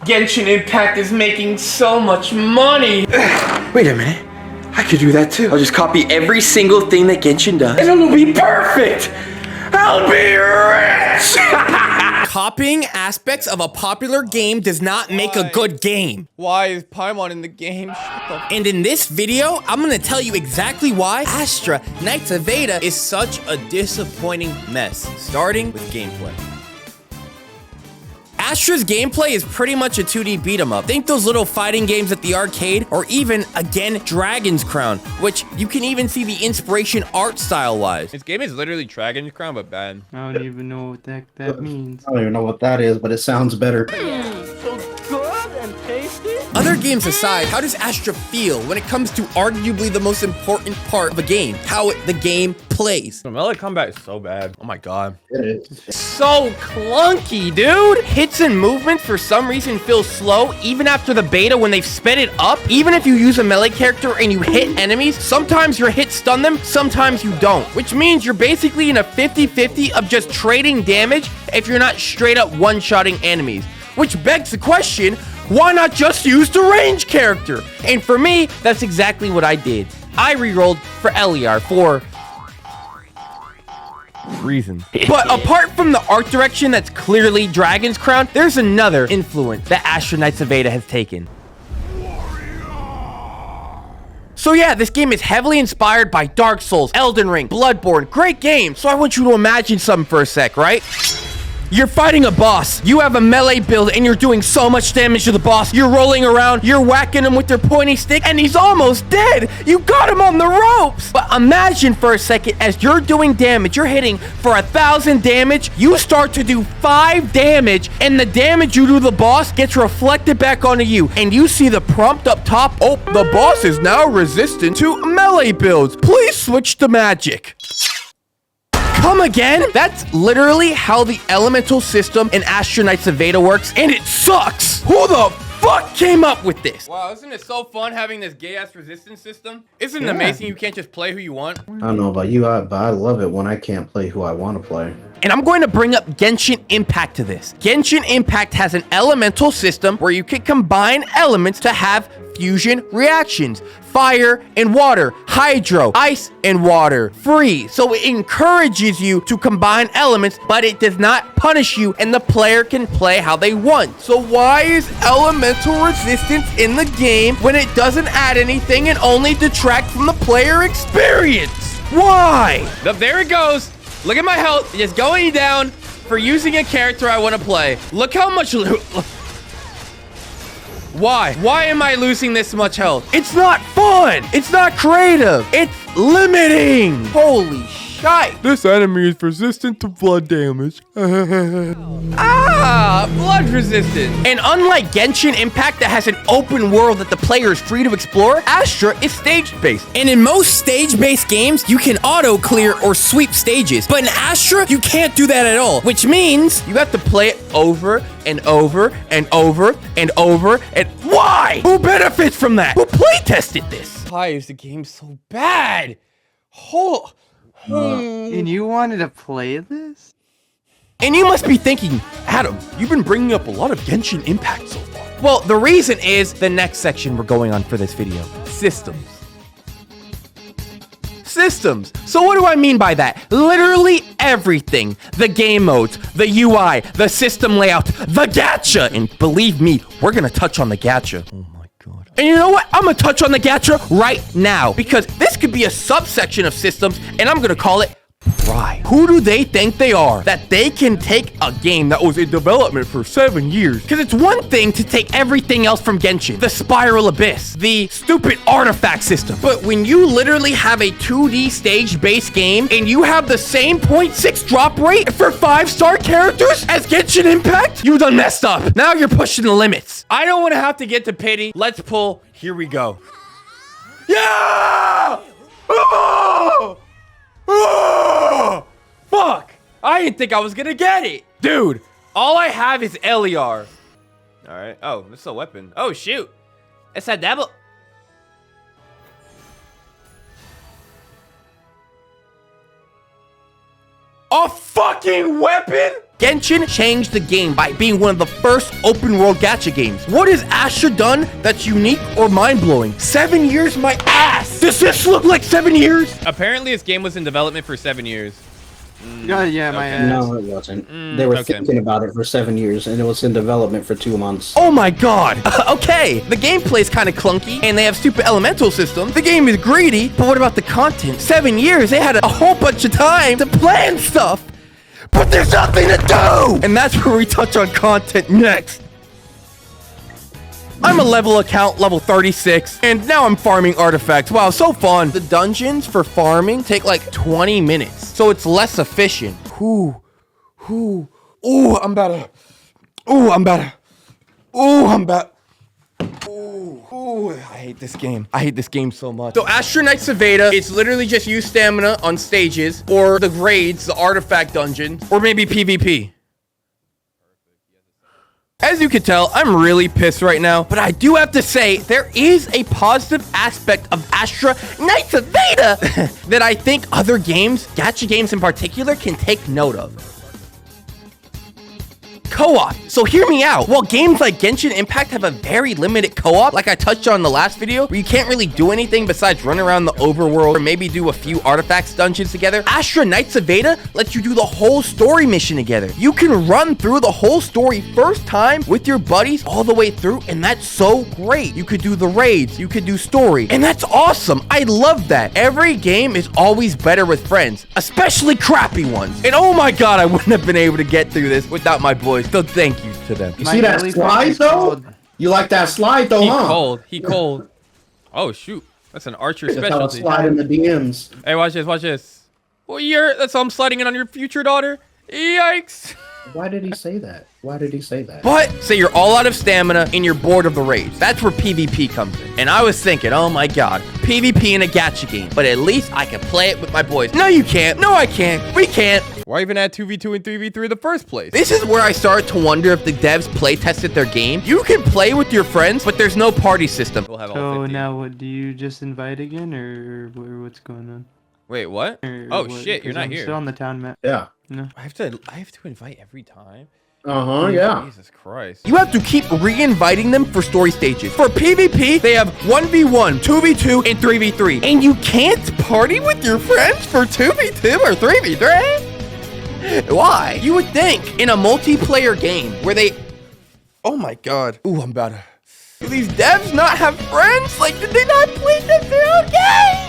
Genshin Impact is making so much money. Wait a minute. I could do that too. I'll just copy every single thing that Genshin does, and it'll be perfect. I'll be rich. Copying aspects of a popular game does not make a good game. Why is Paimon in the game? And in this video, I'm gonna tell you exactly why Astra Knights of Veda is such a disappointing mess, starting with gameplay. Astra's gameplay is pretty much a 2D beat 'em up. Think those little fighting games at the arcade, or even, again, Dragon's Crown, which you can even see the inspiration art style-wise. This game is literally Dragon's Crown, but bad. I don't even know what the heck that means. I don't even know what that is, but it sounds better. So good and tasty. Other games aside, how does Astra feel when it comes to arguably the most important part of a game? How the game plays. The melee combat is so bad. Oh my god. It is. So clunky, dude. Hits and movements for some reason feel slow even after the beta when they've sped it up. Even if you use a melee character and you hit enemies, sometimes your hits stun them, sometimes you don't. Which means you're basically in a 50-50 of just trading damage if you're not straight up one-shotting enemies. Which begs the question, why not just use the range character? And for me, that's exactly what I did. I rerolled for Eliar for reasons. But apart from the art direction that's clearly Dragon's Crown, there's another influence that Astra Knights of Veda has taken. So yeah, this game is heavily inspired by Dark Souls, Elden Ring, Bloodborne. Great game. So I want you to imagine something for a sec, right? You're fighting a boss. You have a melee build and you're doing so much damage to the boss. You're rolling around, you're whacking him with your pointy stick, and he's almost dead. You got him on the ropes. But imagine for a second, as you're doing damage, you're hitting for 1,000 damage, you start to do 5 damage, and the damage you do to the boss gets reflected back onto you. And you see the prompt up top, oh, the boss is now resistant to melee builds. Please switch to magic. Come again? That's literally how the elemental system in Astra Knights of Veda works, and it sucks! Who the fuck came up with this? Wow, isn't it so fun having this gay-ass resistance system? Isn't it amazing you can't just play who you want? I don't know about you, but I love it when I can't play who I want to play. And I'm going to bring up Genshin Impact to this. Genshin Impact has an elemental system where you can combine elements to have fusion reactions. Fire and water, hydro, ice and water, freeze. So it encourages you to combine elements, but it does not punish you, and the player can play how they want. So why is elemental resistance in the game when it doesn't add anything and only detract from the player experience? Why? There it goes. Look at my health. Just going down for using a character I want to play. Look how much... Why? Why am I losing this much health? It's not fun. It's not creative. It's limiting. Holy shit. This enemy is resistant to blood damage. Blood resistance. And unlike Genshin Impact that has an open world that the player is free to explore, Astra is stage-based. And in most stage-based games, you can auto-clear or sweep stages. But in Astra, you can't do that at all, which means you have to play it over and over and over and over and... Why? Who benefits from that? Who playtested this? Why is the game so bad? And you wanted to play this? And you must be thinking, Adam, you've been bringing up a lot of Genshin Impact so far. Well, the reason is the next section we're going on for this video. Systems. Systems. So what do I mean by that? Literally everything. The game modes, the UI, the system layout, the gacha. And believe me, we're gonna touch on the gacha. Oh my god. And you know what? I'm gonna touch on the gacha right now, because this could be a subsection of systems, and I'm gonna call it Pride. Who do they think they are that they can take a game that was in development for 7 years? Because it's one thing to take everything else from Genshin, the Spiral Abyss, the stupid artifact system, but when you literally have a 2D stage-based game and you have the same 0.6 drop rate for 5-star characters as Genshin Impact, you done messed up. Now you're pushing the limits. I don't want to have to get to pity. Let's pull. Here we go. Yeah! Fuck! I didn't think I was gonna get it. Dude, all I have is Eliar. Alright. Oh, this is a weapon. Oh, shoot. It's a double. A fucking weapon? Genshin changed the game by being one of the first open world gacha games. What has Astra done that's unique or mind-blowing? 7 years, my ass! Does this look like 7 years? Apparently, this game was in development for 7 years. Yeah, my ass. No, it wasn't. They were okay. thinking about it for 7 years, and it was in development for 2 months. Oh my god. Okay, the gameplay's kind of clunky, and they have stupid elemental systems. The game is greedy, but what about the content? 7 years, they had a whole bunch of time to plan stuff, but there's nothing to do! And that's where we touch on content next. I'm a level account, level 36, and now I'm farming artifacts. Wow, so fun. The dungeons for farming take like 20 minutes, so it's less efficient. Ooh, I'm about I hate this game. I hate this game so much. So Astra Knights of Veda, it's literally just use stamina on stages, or the raids, the artifact dungeons, or maybe PvP. As you can tell, I'm really pissed right now, but I do have to say, there is a positive aspect of Astra Knights of Veda that I think other games, gacha games in particular, can take note of. Co-op. So hear me out. While games like Genshin Impact have a very limited co-op, like I touched on in the last video, where you can't really do anything besides run around the overworld or maybe do a few artifacts dungeons together, Astra Knights of Veda lets you do the whole story mission together. You can run through the whole story first time with your buddies all the way through, and that's so great. You could do the raids, you could do story, and that's awesome. I love that. Every game is always better with friends, especially crappy ones. And oh my god, I wouldn't have been able to get through this without my boys. So thank you to them. You see that slide, though? You like that slide, though, huh? He cold. Oh, shoot. That's an archer That's how it's specialty. slide in the DMs. Hey, watch this. Well, that's how I'm sliding in on your future daughter. Yikes. Why did he say that? Why did he say that? But say you're all out of stamina and you're bored of the raids. That's where PvP comes in. And I was thinking, oh my god, PvP in a gacha game. But at least I can play it with my boys. No, you can't. No, I can't. We can't. Why even add 2v2 and 3v3 in the first place? This is where I started to wonder if the devs play tested their game. You can play with your friends, but there's no party system. We'll have all So 50. now what, do you just invite again, or what's going on? Wait, what? Or Oh what? shit, you're 'Cause not I'm here. still on the town map. Yeah. No. I have to invite every time. Yeah. Jesus Christ. You have to keep re-inviting them for story stages. For PvP, they have 1v1, 2v2, and 3v3. And you can't party with your friends for 2v2 or 3v3? Why? You would think in a multiplayer game where they... Oh my god. Ooh, I'm about to... Do these devs not have friends? Like, did they not play their own game?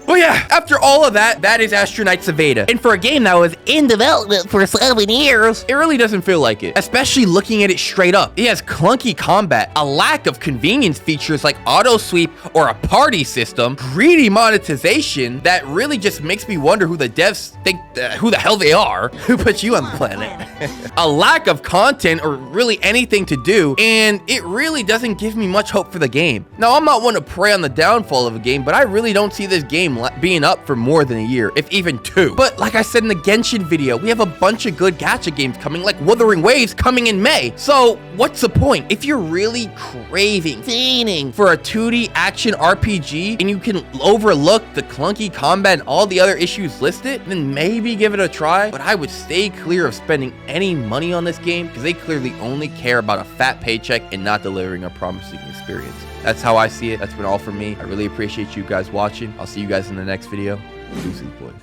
Well, yeah, after all of that, that is Astra Knights of Veda. And for a game that was in development for 7 years, it really doesn't feel like it, especially looking at it straight up. It has clunky combat, a lack of convenience features like auto sweep or a party system, greedy monetization that really just makes me wonder who the devs think, who the hell they are, who put you on the planet. A lack of content or really anything to do, and it really doesn't give me much hope for the game. Now, I'm not one to prey on the downfall of a game, but I really don't see this game being up for more than a year, if even 2. But like I said in the Genshin video, we have a bunch of good gacha games coming, like Wuthering Waves coming in May. So what's the point? If you're really fiending for a 2D action RPG and you can overlook the clunky combat and all the other issues listed, then maybe give it a try. But I would stay clear of spending any money on this game because they clearly only care about a fat paycheck and not delivering a promising experience. That's how I see it. That's been all from me. I really appreciate you guys watching. I'll see you guys in the next video. Deuces, boys.